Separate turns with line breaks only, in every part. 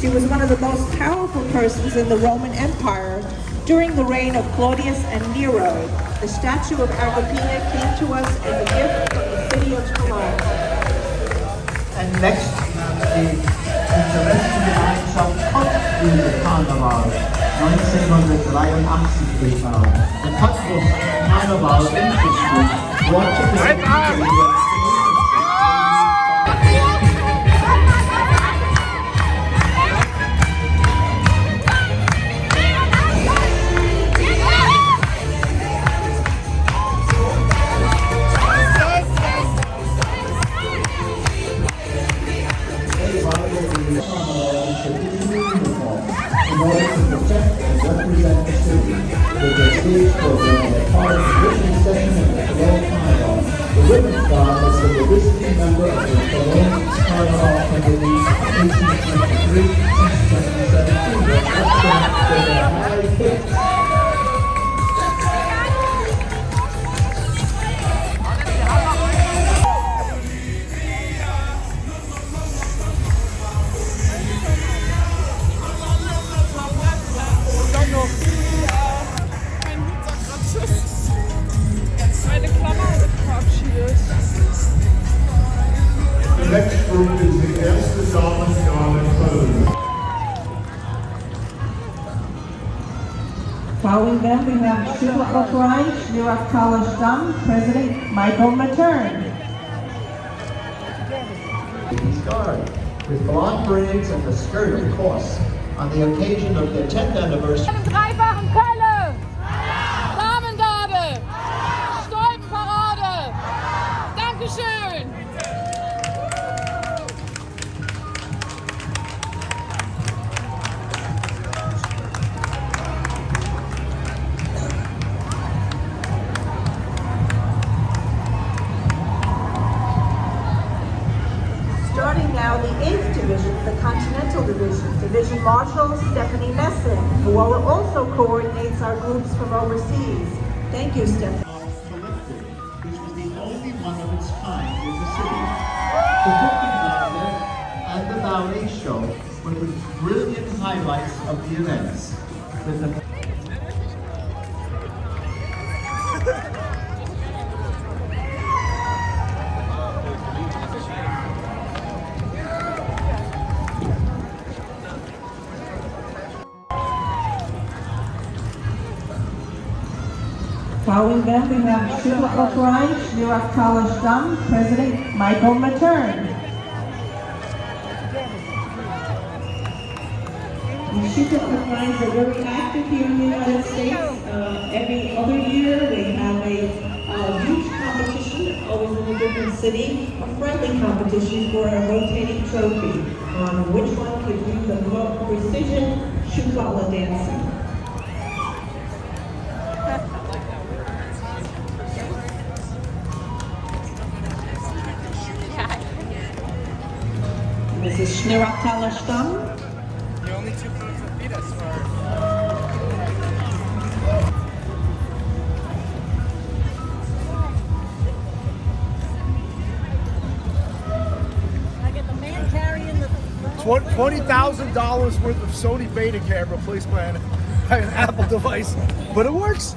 She was one of the most powerful persons in the Roman Empire during the reign of Claudius and Nero. The statue of Agrippina came to us as a gift from the city of Cologne.
And next, die Interessengemeinschaft Cottbus Karneval 1983 gefahren. Der Cottbus Karneval Institute wurde in order to protect and represent the city with their stage program as part of the written session of the Cologne Carnival. The Women's Guard is the visiting member of the Cologne Carnival Committee 1823 2017 that represents their high pitch.
The next group is the 𝐆𝐞𝐫𝐦𝐻.
Following them, we have 𝐲𝐿𝐴𝐞𝐫𝐻 President Michael Matern.
Ladies Guard, with blonde braids and the skirt, of course, on the occasion of their 10th anniversary.
Dreifachen Pelle! Damengarde! Stolpenparade! Dankeschön!
Starting now, the 8th Division, the Continental Division, Division Marshal Stephanie Messing, who also coordinates our groups from overseas. Thank you, Stephanie.
Collective, which was the only one of its kind in the city. The Hüppenbande and the ballet show were the brilliant highlights of the events. With the
Following them, we have 𝐲𝐿𝐴𝐞𝐫𝐻 President Michael Matern. The 𝐲𝐿ACRINEs are very active here in the United States. Every other year, we have a huge competition, always in a different city, a friendly competition for a rotating trophy on which one could do the most precision 𝐲𝐿A dancing. This is 𝐲𝐿ACRINE.
The only two groups that beat us were $20,000 worth of Sony Beta camera replaced by an Apple device, but it works.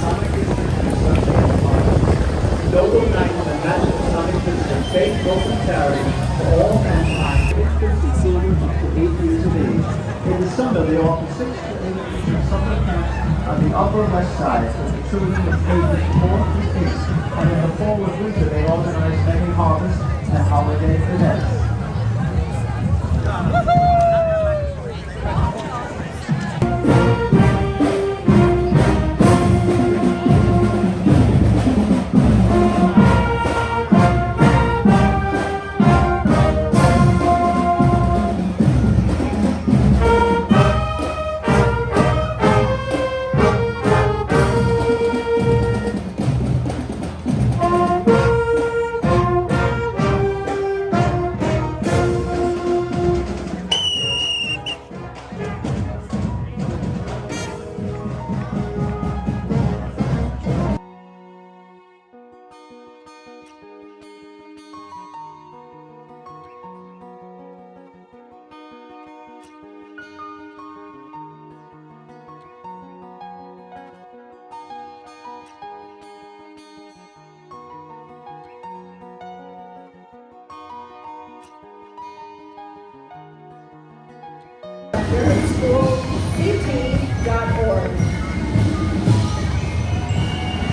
Sonic Distance Sunday and Monday. Noble night and a match of Sonic Distance, faith, hope, and charity for all mankind, infants and children up to 8 years of age. In the summer, they offer 6 to 8 weeks of summer camps on the Upper West Side for the children of ages 4 to 8. And in the fall and winter, they organize many harvest and holiday events.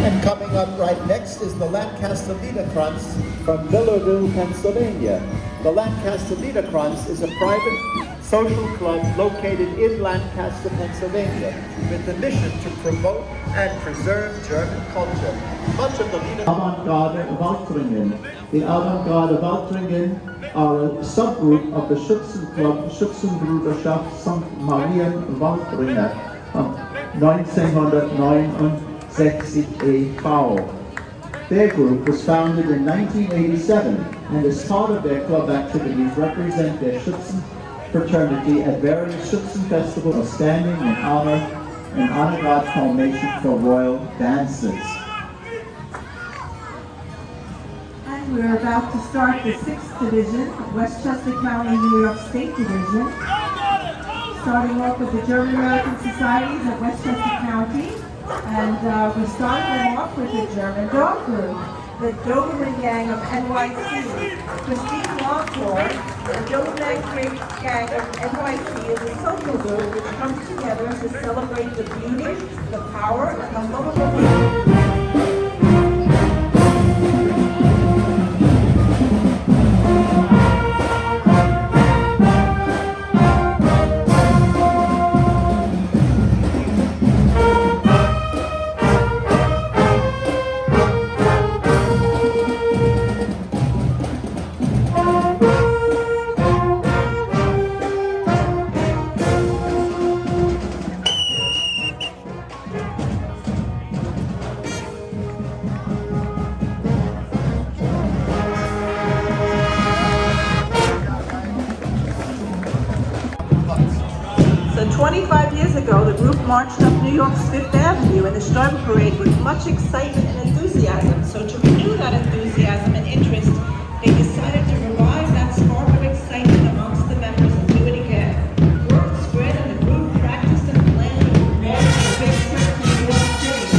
And coming up right next is the Lancaster 𝐲𝐻𝐻𝐷𝐾𝐻 from Millerville, Pennsylvania. The Lancaster 𝐲𝐻𝐻𝐷𝐾𝐻 is a private social club located in Lancaster, Pennsylvania, with the mission to promote and preserve German culture. Much of the leader
𝐆𝐐𝐫𝐦𝐚𝐧. The 𝐆𝐐𝐫𝐿𝐴𝐷𝐵𝐴𝐷 are a subgroup of the 𝐏𝐶𝐿 𝐶𝐿 Marienwaldringe of 1969 e.V. Their group was founded in 1987 and as part of their club activities represent their Schützen fraternity at various Schützen festivals standing in honor and 𝐷𝐵𝐴𝐷 for royal dances.
And we're about to start the 6th division of Westchester County, New York State Division. Starting off with the German American Societies of Westchester County. And we started them off with the German dog group, the Doberman Gang of NYC. Christine Longford, the Doberman Gang of NYC is a social group which comes together to celebrate the beauty, the power, and the love of life. So 25 years ago, the group marched up New York's Fifth Avenue in the Stern Parade with much excitement and enthusiasm. So to renew that enthusiasm and interest, they decided to revive that spark of excitement amongst the members and do it again. Word spread and the group practiced and planned to promote the big trip to New York City.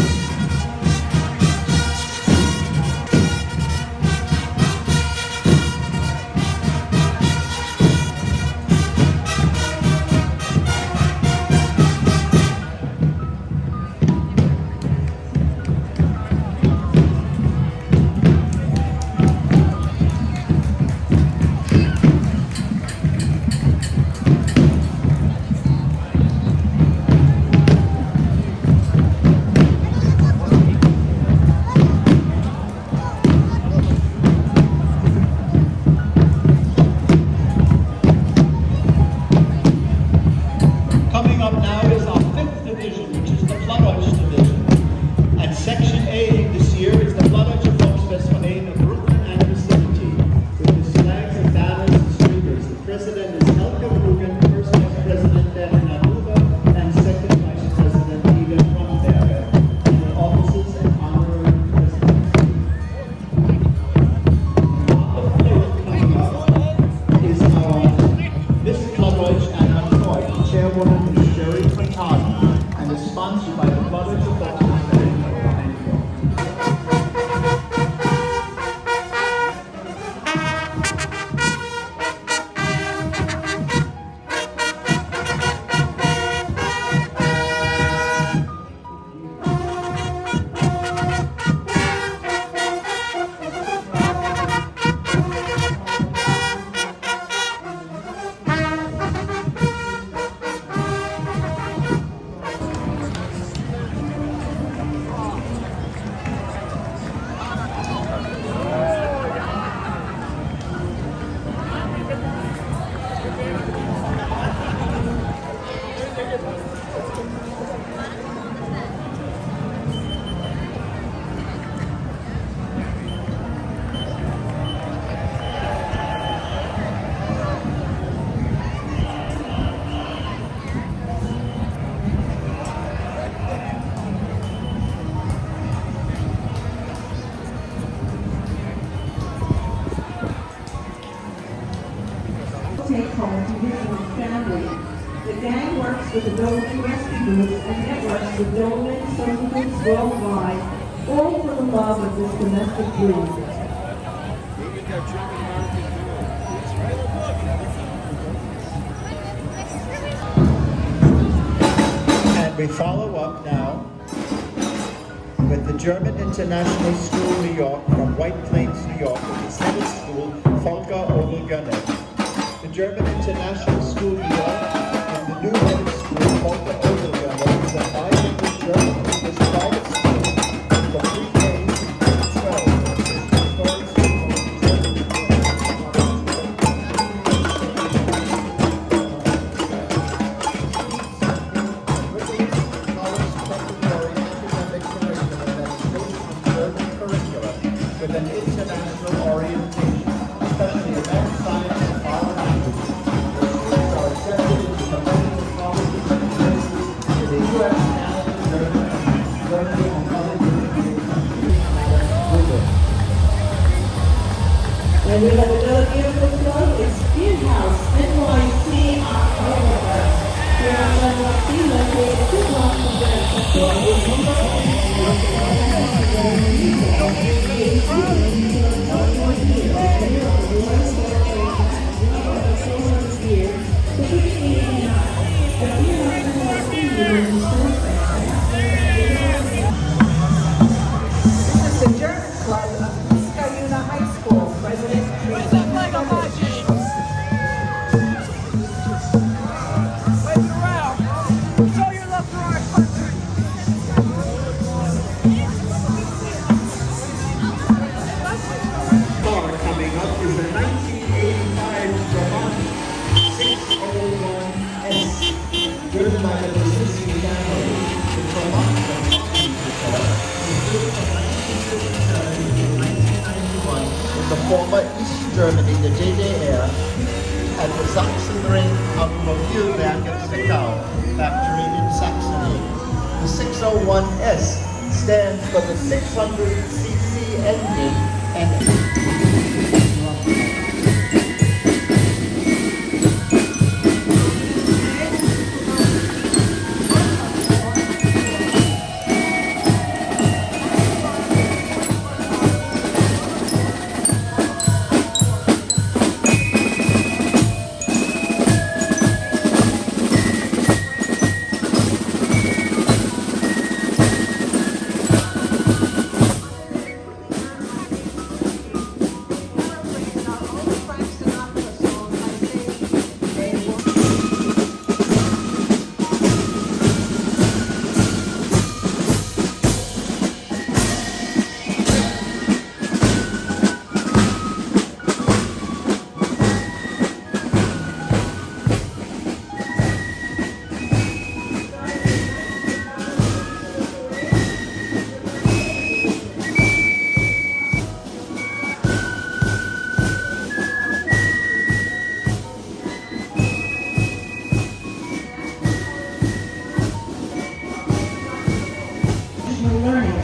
Section A this year is the 𝐵𝐴𝐷𝐵𝒃 Brooklyn and vicinity, with the flags and banners and streamers. The president is 𝐆𝐞𝐫𝐦𝐚𝐧, first vice president Devin Aruba, and second vice president 𝐕𝐥𝐨𝐴𝐝, and the officers and honorary presidents. On the floor coming up is our Miss Coverage and our toy. The chairwoman is Sherry Furtado and is sponsored by the 𝐵𝐴𝐷𝐵𝒃.
Take home to visit his family. The gang works with the Doberman rescue groups and networks with Doberman social groups worldwide, all for the love of this domestic breed.
And we follow up now with the German International School, New York, from White Plains, New York, with the Senate School, 𝒁𝒂 𝐵𝐷𝐴𝐷𝐵𝐿𝐴. The German International School school year in the new head of school, Dr. Oberger, is a bilingual German English private school for pre-K to 12. With an international orientation, especially in math, science, and foreign languages. The students are accepted into competitive colleges and universities in the U.S., Canada, Germany, and other European countries.
And we have another beautiful club, it's 𝐵𝐴𝐻𝑜use, 𝑁YC. Here on 𝐿𝐴𝐴, located 2 blocks from
The German Club of 𝐶𝐞𝐫𝐦 High School, President
Where's that flag of Haji? Wave it around. Show your love for our country.
Bar coming up is the 1985 Brabant 601S, driven by the Brzezinski family. The Brabant
In the former East Germany, the DDR, at the 𝒁𝒐𝒃𝒊𝒂 factory in Saxony. The 601S stands for the 600cc engine and
learning.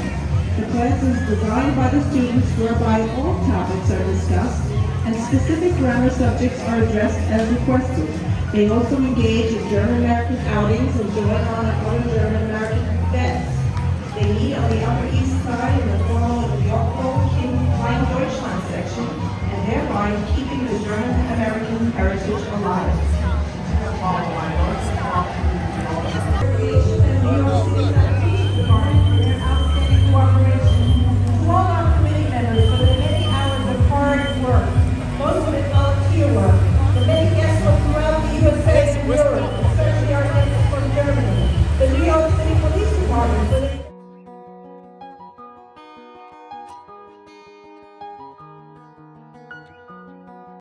The class is designed by the students whereby all topics are discussed and specific grammar subjects are addressed as requested. They also engage in German-American outings and join on other German-American events. They meet on the Upper East Side in the form of the 𝐊𝐞𝐫𝐦𝐚𝐧 section and thereby keeping the German-American heritage alive.